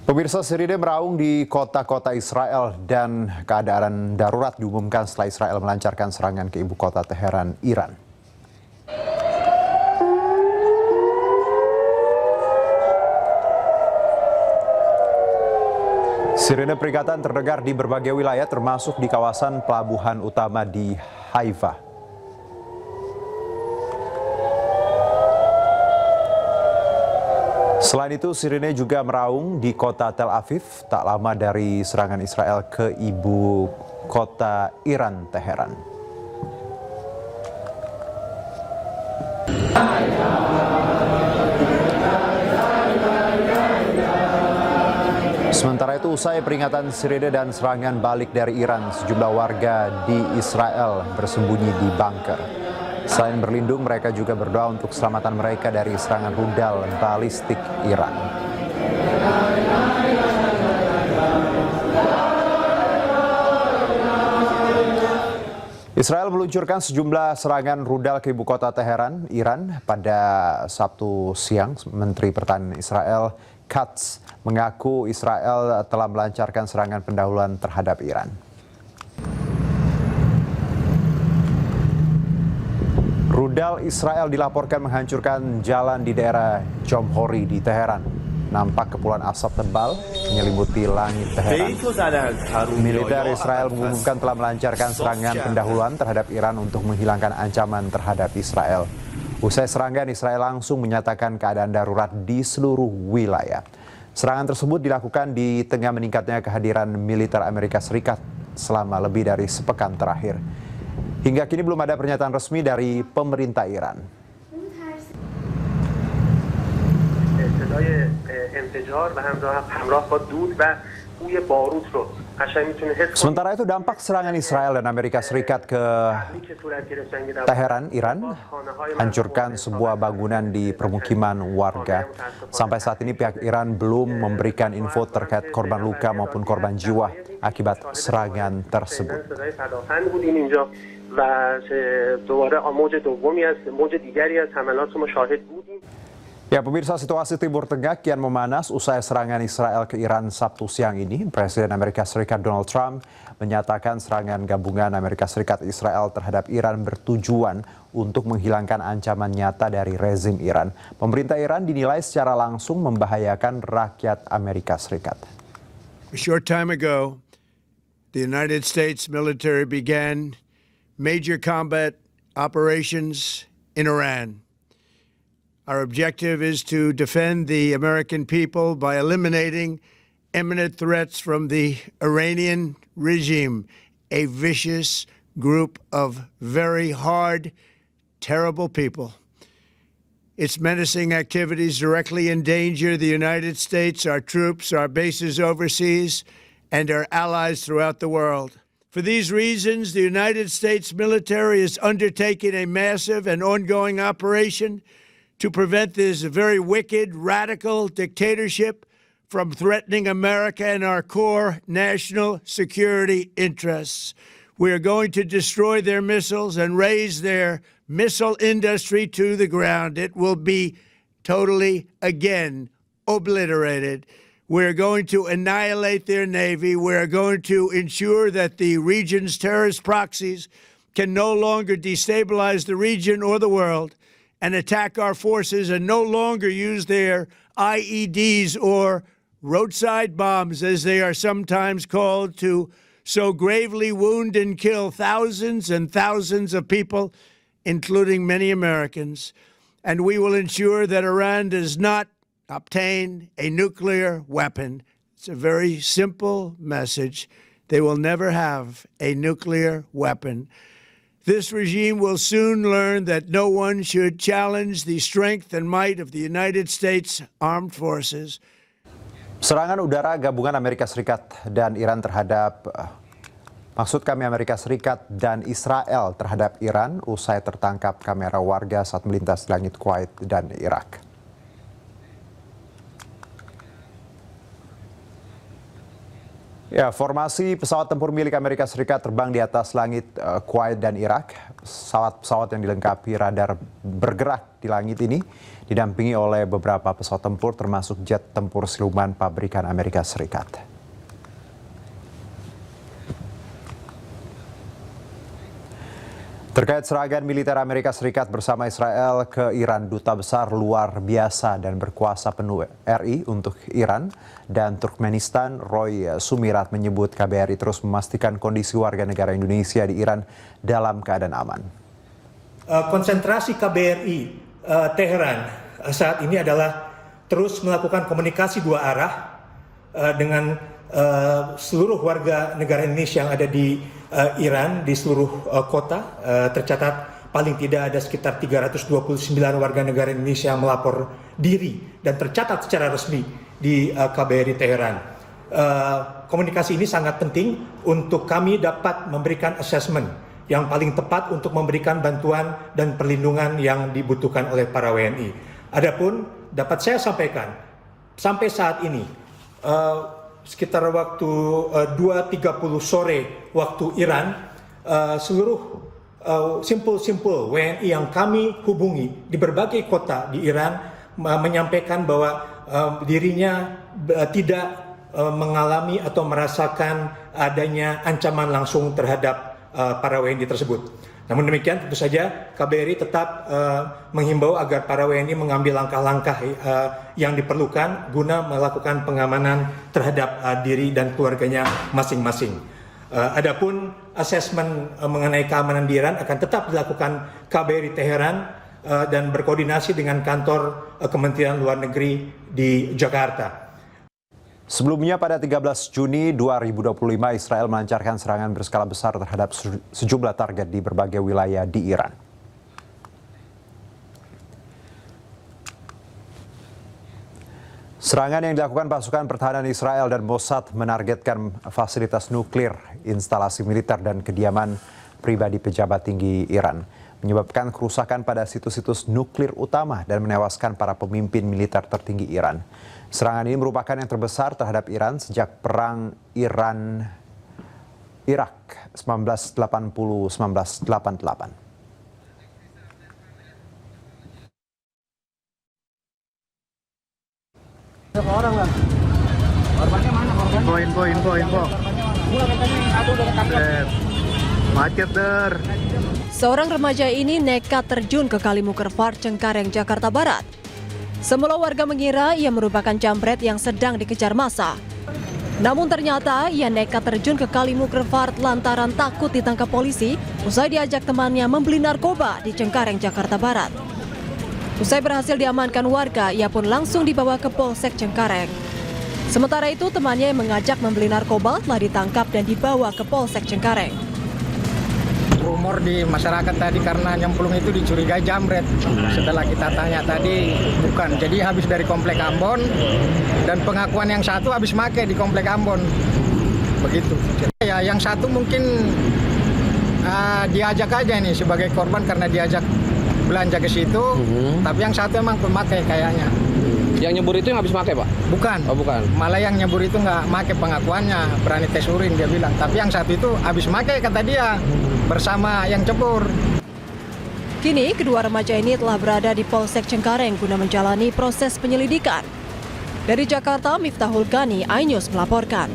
Pemirsa, sirine meraung di kota-kota Israel dan keadaan darurat diumumkan setelah Israel melancarkan serangan ke ibu kota Teheran, Iran. Sirine peringatan terdengar di berbagai wilayah termasuk di kawasan pelabuhan utama di Haifa. Selain itu, sirine juga meraung di kota Tel Aviv tak lama dari serangan Israel ke ibu kota Iran, Teheran. Sementara itu, usai peringatan sirine dan serangan balik dari Iran, sejumlah warga di Israel bersembunyi di bunker. Selain berlindung, mereka juga berdoa untuk keselamatan mereka dari serangan rudal balistik Iran. Israel meluncurkan sejumlah serangan rudal ke ibu kota Teheran, Iran pada Sabtu siang. Menteri Pertahanan Israel, Katz, mengaku Israel telah melancarkan serangan pendahuluan terhadap Iran. Rudal Israel dilaporkan menghancurkan jalan di daerah Jomhori di Teheran. Nampak kepulan asap tebal menyelimuti langit Teheran. Militer Israel mengumumkan telah melancarkan serangan pendahuluan terhadap Iran untuk menghilangkan ancaman terhadap Israel. Usai serangan, Israel langsung menyatakan keadaan darurat di seluruh wilayah. Serangan tersebut dilakukan di tengah meningkatnya kehadiran militer Amerika Serikat selama lebih dari sepekan terakhir. Hingga kini belum ada pernyataan resmi dari pemerintah Iran. Sementara itu, dampak serangan Israel dan Amerika Serikat ke Teheran, Iran, hancurkan sebuah bangunan di permukiman warga. Sampai saat ini pihak Iran belum memberikan info terkait korban luka maupun korban jiwa akibat serangan tersebut. و دوباره موج دومی از موج دیگری از حملات ما شاهد بودیم. Ya, pemirsa, situasi Timur Tengah kian memanas usai serangan Israel ke Iran Sabtu siang ini. Presiden Amerika Serikat Donald Trump menyatakan serangan gabungan Amerika Serikat Israel terhadap Iran bertujuan untuk menghilangkan ancaman nyata dari rezim Iran. Pemerintah Iran dinilai secara langsung membahayakan rakyat Amerika Serikat. A short time ago, the United States military began major combat operations in Iran. Our objective is to defend the American people by eliminating imminent threats from the Iranian regime, a vicious group of very hard, terrible people. Its menacing activities directly endanger the United States, our troops, our bases overseas, and our allies throughout the world. For these reasons, the United States military is undertaking a massive and ongoing operation to prevent this very wicked, radical dictatorship from threatening America and our core national security interests. We are going to destroy their missiles and raise their missile industry to the ground. It will be totally, again, obliterated. We're going to annihilate their Navy. We're going to ensure that the region's terrorist proxies can no longer destabilize the region or the world and attack our forces and no longer use their IEDs or roadside bombs, as they are sometimes called, to so gravely wound and kill thousands and thousands of people, including many Americans. And we will ensure that Iran does not obtain a nuclear weapon. It's a very simple message. They will never have a nuclear weapon. This regime will soon learn that no one should challenge the strength and might of the United States Armed Forces. Serangan udara gabungan Amerika Serikat dan Iran terhadap Amerika Serikat dan Israel terhadap Iran usai tertangkap kamera warga saat melintas langit Kuwait dan Irak. Ya, formasi pesawat tempur milik Amerika Serikat terbang di atas langit Kuwait dan Irak. Pesawat-pesawat yang dilengkapi radar bergerak di langit ini didampingi oleh beberapa pesawat tempur termasuk jet tempur siluman pabrikan Amerika Serikat. Terkait serangan militer Amerika Serikat bersama Israel ke Iran, Duta Besar luar biasa dan berkuasa penuh RI untuk Iran dan Turkmenistan, Roy Sumirat menyebut KBRI terus memastikan kondisi warga negara Indonesia di Iran dalam keadaan aman. Konsentrasi KBRI Teheran saat ini adalah terus melakukan komunikasi dua arah dengan seluruh warga negara Indonesia yang ada di Iran di seluruh kota. Tercatat paling tidak ada sekitar 329 warga negara Indonesia yang melapor diri dan tercatat secara resmi di KBRI Teheran. Komunikasi ini sangat penting untuk kami dapat memberikan assessment yang paling tepat untuk memberikan bantuan dan perlindungan yang dibutuhkan oleh para WNI. Adapun dapat saya sampaikan sampai saat ini sekitar waktu 2.30 sore waktu Iran, seluruh simpul-simpul WNI yang kami hubungi di berbagai kota di Iran menyampaikan bahwa dirinya tidak mengalami atau merasakan adanya ancaman langsung terhadap para WNI tersebut. Namun demikian tentu saja KBRI tetap menghimbau agar para WNI mengambil langkah-langkah yang diperlukan guna melakukan pengamanan terhadap diri dan keluarganya masing-masing. Adapun asesmen mengenai keamanan di Iran akan tetap dilakukan KBRI Teheran dan berkoordinasi dengan kantor Kementerian Luar Negeri di Jakarta. Sebelumnya pada 13 Juni 2025 Israel melancarkan serangan berskala besar terhadap sejumlah target di berbagai wilayah di Iran. Serangan yang dilakukan pasukan pertahanan Israel dan Mossad menargetkan fasilitas nuklir, instalasi militer dan kediaman pribadi pejabat tinggi Iran, menyebabkan kerusakan pada situs-situs nuklir utama dan menewaskan para pemimpin militer tertinggi Iran. Serangan ini merupakan yang terbesar terhadap Iran sejak Perang Iran-Irak 1980-1988. Info. Macet der. Seorang remaja ini nekat terjun ke Kalimuker Park, Cengkareng, Jakarta Barat. Semula warga mengira ia merupakan jambret yang sedang dikejar massa. Namun ternyata ia nekat terjun ke Kalimuker Park lantaran takut ditangkap polisi usai diajak temannya membeli narkoba di Cengkareng, Jakarta Barat. Usai berhasil diamankan warga, ia pun langsung dibawa ke Polsek Cengkareng. Sementara itu temannya yang mengajak membeli narkoba telah ditangkap dan dibawa ke Polsek Cengkareng. Rumor di masyarakat tadi karena nyemplung itu dicurigai jambret. Setelah kita tanya tadi bukan. Jadi habis dari Komplek Ambon dan pengakuan yang satu habis make di Komplek Ambon. Begitu. Ya yang satu mungkin diajak aja nih sebagai korban karena diajak belanja ke situ. Tapi yang satu emang pemakai kayaknya. Yang nyebur itu yang habis make, Pak? Bukan. Oh, bukan. Malah yang nyebur itu nggak make pengakuannya, berani tes urin dia bilang. Tapi yang satu itu habis make kata dia bersama yang cebur. Kini kedua remaja ini telah berada di Polsek Cengkareng guna menjalani proses penyelidikan. Dari Jakarta, Miftahul Gani, iNews melaporkan.